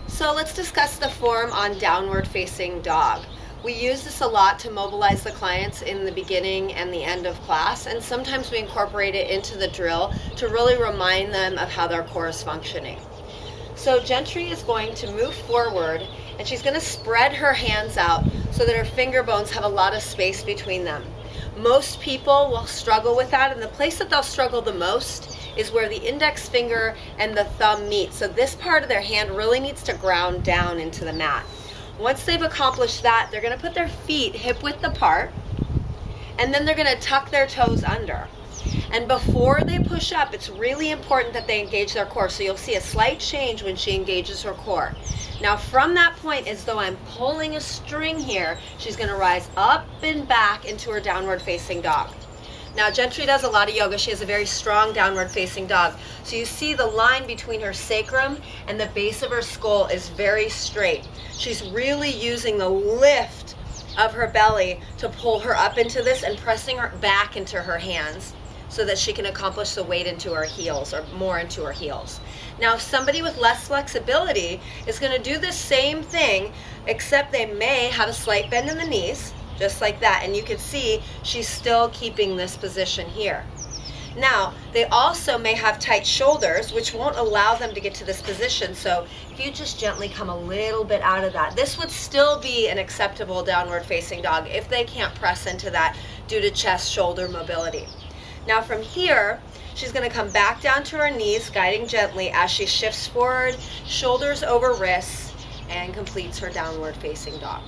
So let's discuss the form on downward facing dog. We use this a lot to mobilize the clients in the beginning and the end of class, and sometimes we incorporate it into the drill to really remind them of how their core is functioning. So Gentry is going to move forward and she's going to spread her hands out so that her finger bones have a lot of space between them. Most people will struggle with that, and the place that they'll struggle the most is where the index finger and the thumb meet. So this part of their hand really needs to ground down into the mat. Once they've accomplished that, they're going to put their feet hip width apart, and then they're going to tuck their toes under. And before they push up, it's really important that they engage their core. So you'll see a slight change when she engages her core. Now from that point, as though I'm pulling a string here, she's going to rise up and back into her downward facing dog. Now Gentry does a lot of yoga. She has a very strong downward facing dog. So you see the line between her sacrum and the base of her skull is very straight. She's really using the lift of her belly to pull her up into this and pressing her back into her hands so that she can accomplish the weight into her heels, or more into her heels. Now somebody with less flexibility is going to do the same thing, except they may have a slight bend in the knees, just like that, and you can see she's still keeping this position here. Now they also may have tight shoulders, which won't allow them to get to this position. So if you just gently come a little bit out of that, this would still be an acceptable downward facing dog if they can't press into that due to chest shoulder mobility. Now from here, she's going to come back down to her knees, guiding gently as she shifts forward, shoulders over wrists, and completes her downward facing dog.